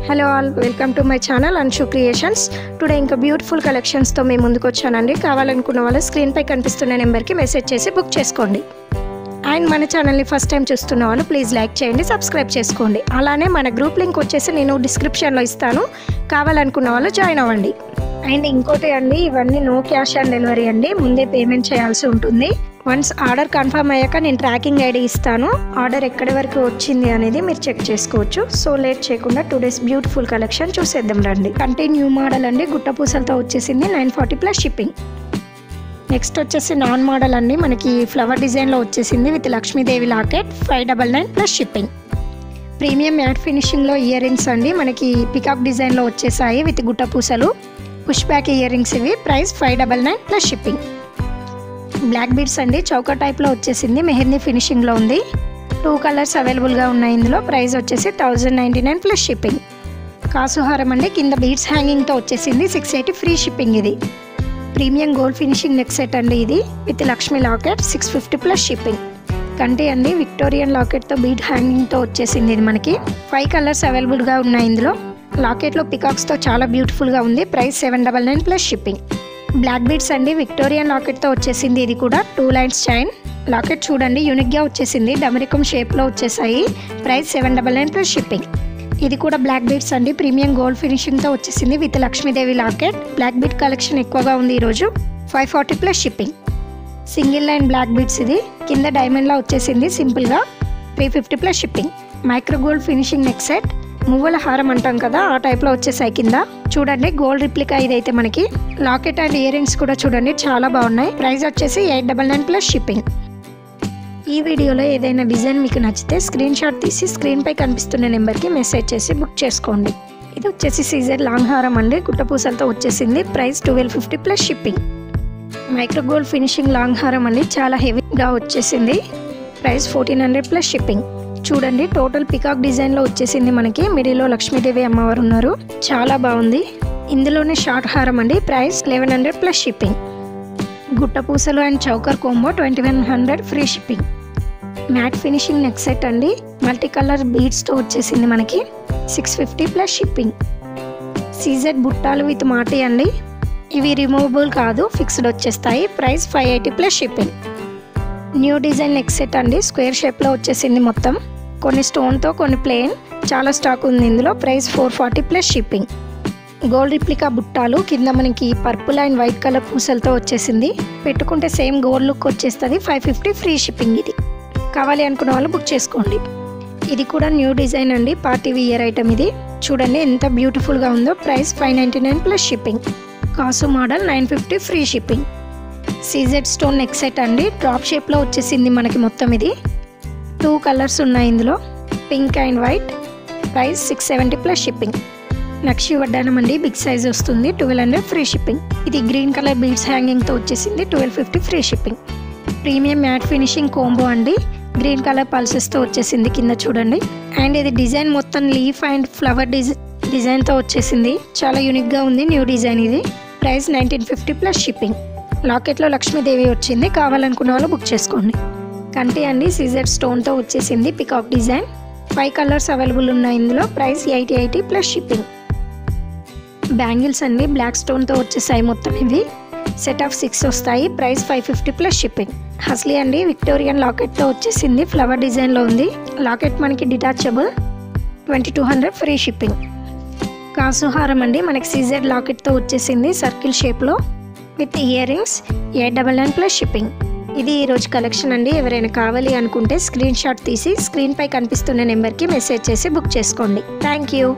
Hello all, welcome to my channel Anshu creations. Today ఇంకా beautiful కలెక్షన్స్తో మేము ముందుకు వచ్చానండి. కావాలనుకున్న వాళ్ళు స్క్రీన్పై కనిపిస్తున్న నెంబర్కి మెసేజ్ చేసి బుక్ చేసుకోండి. అండ్ మన ఛానల్ని ఫస్ట్ టైం చూస్తున్న వాళ్ళు ప్లీజ్ లైక్ చేయండి, సబ్స్క్రైబ్ చేసుకోండి. అలానే మన గ్రూప్ లింక్ వచ్చేసి నేను డిస్క్రిప్షన్లో ఇస్తాను, కావాలనుకున్న వాళ్ళు జాయిన్ అవ్వండి. అండ్ ఇంకోటి అండి, ఇవన్నీ నో క్యాష్ ఆన్ డెలివరీ అండి, ముందే పేమెంట్ చేయాల్సి ఉంటుంది. వన్స్ ఆర్డర్ కన్ఫర్మ్ అయ్యాక నేను ట్రాకింగ్ ఐడి ఇస్తాను, ఆర్డర్ ఎక్కడి వరకు వచ్చింది అనేది మీరు చెక్ చేసుకోవచ్చు. సో లేట్ చేయకుండా టుడేస్ బ్యూటిఫుల్ కలెక్షన్ చూసేద్దాం రండి. అంటే న్యూ మోడల్ అండి, గుట్ట పూసలతో వచ్చేసింది, 940 ప్లస్ షిప్పింగ్. నెక్స్ట్ వచ్చేసి నాన్ మోడల్ అండి, మనకి ఫ్లవర్ డిజైన్లో వచ్చేసింది with Lakshmidevi locket, 599 plus shipping. Premium matte ఫినిషింగ్లో ఇయర్ రింగ్స్ అండి, మనకి పికాక్ డిజైన్లో వచ్చేసాయి విత్ గుట్ట పూసలు, పుష్ బ్యాక్ ఇయర్ రింగ్స్. ఇవి price 599 plus shipping. Black beads అండి, చౌక టైప్లో వచ్చేసింది, మెహందీ ఫినిషింగ్లో ఉంది. 2 కలర్స్ అవైలబుల్గా ఉన్నాయి ఇందులో. ప్రైస్ వచ్చేసి 1099 ప్లస్ షిప్పింగ్. కాసుహారం అండి, కింద బీడ్స్ హ్యాంగింగ్తో వచ్చేసింది, 680 ఫ్రీ షిప్పింగ్. ఇది premium gold finishing neck set అండి, ఇది with Lakshmi locket, 650 plus shipping. కంటి అండి, విక్టోరియన్ లాకెట్తో బీడ్ హ్యాంగింగ్తో వచ్చేసింది. ఇది మనకి 5 కలర్స్ అవైలబుల్గా ఉన్నాయి ఇందులో. లాకెట్లో పికాక్స్తో చాలా బ్యూటిఫుల్గా ఉంది. Price 799 plus shipping. Black beads అండి, విక్టోరియన్ లాకెట్తో వచ్చేసింది. ఇది కూడా 2 లైన్స్ చైన్ లాకెట్, చూడండి యూనిక్గా వచ్చేసింది, డమరికం షేప్లో వచ్చేసాయి. Price 799 plus shipping. ఇది కూడా బ్లాక్ బీడ్స్ అండి, ప్రీమియం గోల్డ్ ఫినిషింగ్తో వచ్చేసింది with Lakshmidevi locket. Black bead collection ఎక్కువగా ఉంది ఈరోజు. 540 plus shipping. Single line black beads, ఇది కింద డైమండ్లా వచ్చేసింది సింపుల్గా, 350 plus shipping. Micro gold finishing neck set, మువ్వల హారం అంటాం కదా ఆ టైప్లో వచ్చేసాయి. కింద చూడండి గోల్డ్ రిప్లికా ఇదైతే మనకి. లాకెట్ అండ్ ఇయర్ రింగ్స్ కూడా చూడండి చాలా బాగున్నాయి. ప్రైస్ వచ్చేసి 899 ప్లస్ షిప్పింగ్. ఈ వీడియోలో ఏదైనా డిజైన్ మీకు నచ్చితే స్క్రీన్ షాట్ తీసి స్క్రీన్పై కనిపిస్తున్న నెంబర్కి మెసేజ్ చేసి బుక్ చేసుకోండి. ఇది వచ్చేసి సీజర్ లాంగ్ హారం అండి, గుట్టపూసలతో వచ్చేసింది. Price 1250 plus shipping. Micro gold finishing long హారం అండి, చాలా హెవీగా వచ్చేసింది. Price 1400 plus shipping. చూడండి టోటల్ పికాక్ డిజైన్లో వచ్చేసింది మనకి, మిడిల్లో లక్ష్మీదేవి అమ్మవారు ఉన్నారు, చాలా బాగుంది. ఇందులోనే షార్ట్ హారం అండి, ప్రైస్ 1100 ప్లస్ షిప్పింగ్. గుట్ట పూసలు and choker combo 2100 free shipping. Matte finishing neck set అండి, మల్టీ కలర్ బీడ్స్తో వచ్చేసింది మనకి, 650 ప్లస్ షిప్పింగ్. సీజెడ్ బుట్టాలు విత్ మాటి అండి, ఇవి రిమూవబుల్ కాదు, ఫిక్స్డ్ వచ్చేస్తాయి. Price 580 plus shipping. New design neck set అండి, స్క్వేర్ షేప్లో వచ్చేసింది మొత్తం, కొన్ని స్టోన్తో కొన్ని ప్లెయిన్, చాలా స్టాక్ ఉంది ఇందులో. Price 440 plus shipping. Gold replica బుట్టాలు, కింద మనకి పర్పుల్ అండ్ వైట్ కలర్ పూసలతో వచ్చేసింది, పెట్టుకుంటే సేమ్ గోల్డ్ లుక్ వచ్చేస్తుంది. 550 ఫ్రీ షిప్పింగ్. ఇది కావాలి అనుకున్న వాళ్ళు బుక్ చేసుకోండి. ఇది కూడా న్యూ డిజైన్ అండి, పార్టీ వియర్ ఐటమ్. ఇది చూడండి ఎంత బ్యూటిఫుల్గా ఉందో. Price 599 plus shipping. కాసు model 950 free shipping. CZ stone neck set అండి, డ్రాప్ షేప్లో వచ్చేసింది మనకి మొత్తం. ఇది 2 కలర్స్ ఉన్నాయి ఇందులో, pink and white. Price 670 plus shipping. నక్షి వడ్డానం అండి, బిగ్ సైజ్ వస్తుంది, 1200 ఫ్రీ షిప్పింగ్. ఇది గ్రీన్ కలర్ బీడ్స్ హ్యాంగింగ్తో వచ్చేసింది, 1250 free shipping. Premium matte finishing combo అండి, గ్రీన్ కలర్ పల్సెస్తో వచ్చేసింది కింద చూడండి. అండ్ ఇది డిజైన్ మొత్తం లీఫ్ అండ్ ఫ్లవర్ డిజైన్తో వచ్చేసింది, చాలా యూనిక్గా ఉంది, న్యూ డిజైన్ ఇది. Price 1950 plus shipping. లాకెట్లో లక్ష్మీదేవి వచ్చింది, కావాలనుకున్న వాళ్ళు బుక్ చేసుకోండి. కంటి అండి, సీజర్ స్టోన్తో వచ్చేసింది, పికాక్ డిజైన్, 5 కలర్స్ అవైలబుల్ ఉన్నాయి ఇందులో. Price 880 plus shipping. బ్యాంగిల్స్ అండి, బ్లాక్ స్టోన్తో వచ్చేసాయి మొత్తం. ఇవి సెట్ ఆఫ్ 6 వస్తాయి. Price 550 plus shipping. హస్లీ అండి, విక్టోరియన్ లాకెట్తో వచ్చేసింది, ఫ్లవర్ డిజైన్లో ఉంది. లాకెట్ మనకి డిటాచబుల్, 2200 ఫ్రీ షిప్పింగ్. కాసుహారం అండి, మనకి సీజర్ లాకెట్తో వచ్చేసింది, సర్కిల్ షేప్లో with ear rings, 899 plus shipping. ఇది ఈరోజు కలెక్షన్ అండి. ఎవరైనా కావాలి అనుకుంటే స్క్రీన్ షాట్ తీసి స్క్రీన్పై కనిపిస్తున్న నెంబర్కి మెసేజ్ చేసి బుక్ చేసుకోండి. Thank you.